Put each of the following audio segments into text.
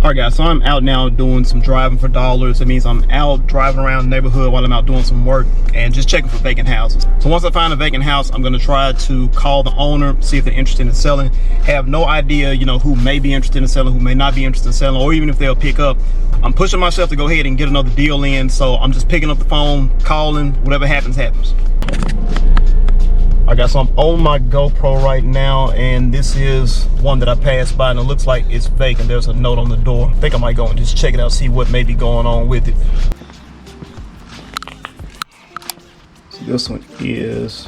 All right, guys, so I'm out now doing some driving for dollars. It means I'm out driving around the neighborhood while I'm out doing some work and just checking for vacant houses. So once I find a vacant house, I'm gonna try to call the owner, see if they're interested in selling. Have no idea, who may be interested in selling, who may not be interested in selling, or even if they'll pick up. I'm pushing myself to go ahead and get another deal in, so I'm just picking up the phone, calling, whatever happens, happens. I got some on my GoPro right now, and this is one that I passed by and it looks like it's vacant. There's a note on the door. I think I might go and just check it out, see what may be going on with it. So this one is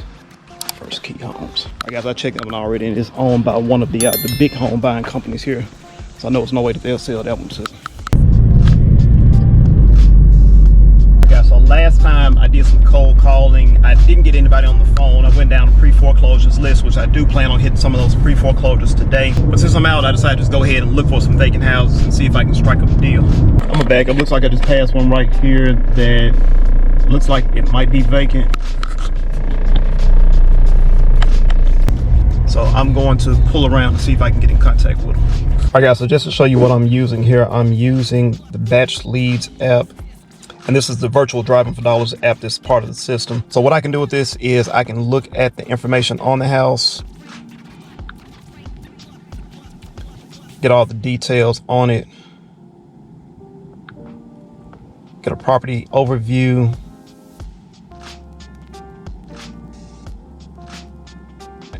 First Key Homes. I guess I checked that one already, and it's owned by one of the big home buying companies here. So I know there's no way that they'll sell that one to. So last time I did some cold calling, I didn't get anybody on the phone. I went down a pre-foreclosures list, which I do plan on hitting some of those pre-foreclosures today. But since I'm out, I decided to just go ahead and look for some vacant houses and see if I can strike up a deal. I'm gonna back up. Looks like I just passed one right here that looks like it might be vacant. So I'm going to pull around and see if I can get in contact with them. All right, guys, so just to show you what I'm using here, I'm using the Batchleads app. And this is the virtual driving for dollars app that's part of the system. So what I can do with this is I can look at the information on the house, get all the details on it, get a property overview,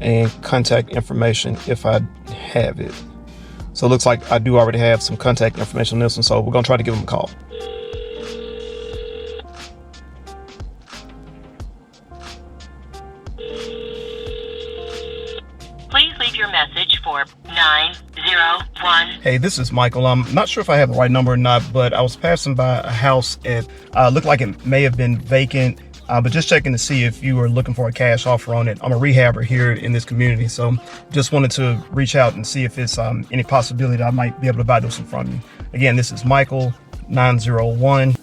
and contact information if I have it. So it looks like I do already have some contact information on this one, so we're gonna try to give them a call. Your message for 901. Hey, this is Michael. I'm not sure if I have the right number or not, but I was passing by a house at looked like it may have been vacant, but just checking to see if you were looking for a cash offer on it. I'm a rehabber here in this community, so just wanted to reach out and see if it's any possibility that I might be able to buy this one from you. Again, this is Michael, 901.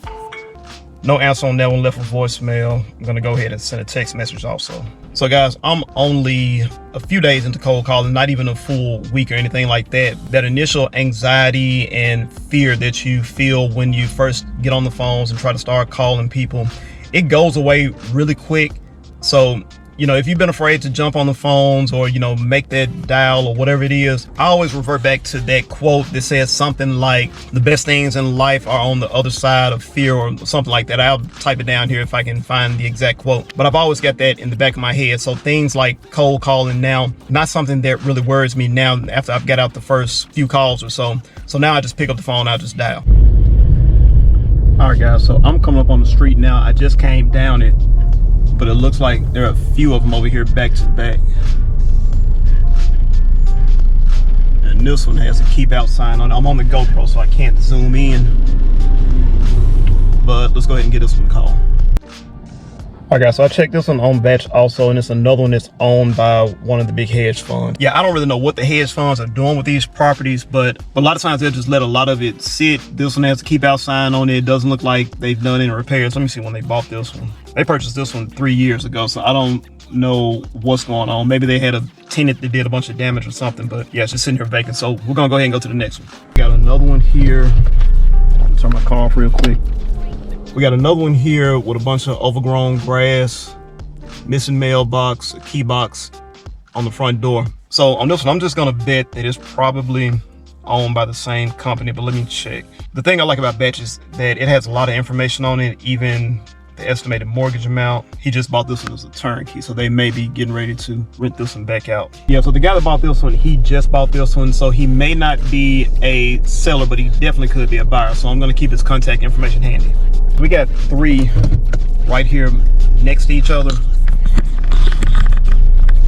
No answer on that one, left a voicemail. I'm gonna go ahead and send a text message also. So guys, I'm only a few days into cold calling, not even a full week or anything like that. That initial anxiety and fear that you feel when you first get on the phones and try to start calling people, it goes away really quick. So, if you've been afraid to jump on the phones or, make that dial or whatever it is, I always revert back to that quote that says something like, the best things in life are on the other side of fear, or something like that. I'll type it down here if I can find the exact quote. But I've always got that in the back of my head. So things like cold calling now, not something that really worries me now after I've got out the first few calls or so. So now I just pick up the phone, I just dial. All right, guys, so I'm coming up on the street now. I just came down it, but it looks like there are a few of them over here back to back. And this one has a keep out sign on it. I'm on the GoPro, so I can't zoom in. But let's go ahead and get this one called. All right, guys, so I checked this one on Batch also, and it's another one that's owned by one of the big hedge funds. Yeah, I don't really know what the hedge funds are doing with these properties, but a lot of times they'll just let a lot of it sit. This one has a keep out sign on it. It doesn't look like they've done any repairs. Let me see when they bought this one. They purchased this one 3 years ago, so I don't know what's going on. Maybe they had a tenant that did a bunch of damage or something, but yeah, it's just sitting here vacant. So we're gonna go ahead and go to the next one. Got another one here. Turn my car off real quick. We got another one here with a bunch of overgrown grass, missing mailbox, a key box on the front door. So on this one, I'm just gonna bet that it's probably owned by the same company, but let me check. The thing I like about Batch is that it has a lot of information on it, even the estimated mortgage amount. He just bought this one as a turnkey, so they may be getting ready to rent this one back out. Yeah, so the guy that bought this one, he just bought this one, so he may not be a seller, but he definitely could be a buyer. So I'm gonna keep his contact information handy. We got 3 right here next to each other.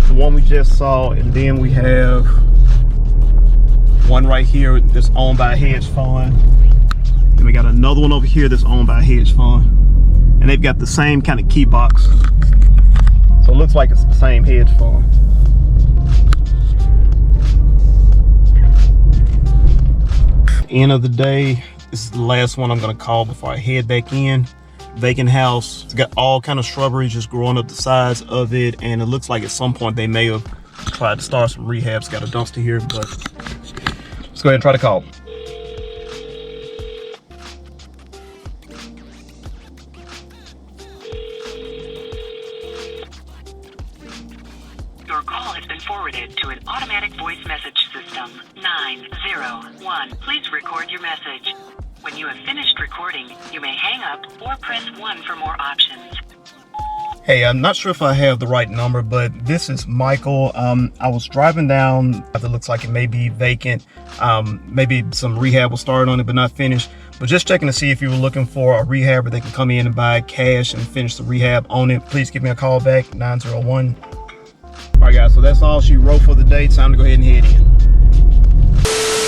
The one we just saw, and then we have one right here that's owned by a hedge fund. Then we got another one over here that's owned by a hedge fund. And they've got the same kind of key box. So it looks like it's the same hedge fund. End of the day, this is the last one I'm gonna call before I head back in. Vacant house. It's got all kind of shrubbery just growing up the sides of it, and it looks like at some point they may have tried to start some rehab. It's got a dumpster here, but let's go ahead and try to call. Your call has been forwarded to an automatic voice message system. 901. Please record your message. When you have finished recording, you may hang up or press 1 for more options. Hey, I'm not sure if I have the right number, but this is Michael. I was driving down, it looks like it may be vacant. Maybe some rehab will start on it, but not finished. But just checking to see if you were looking for a rehab where they can come in and buy cash and finish the rehab on it. Please give me a call back, 901. All right, guys, so that's all she wrote for the day. Time to go ahead and head in.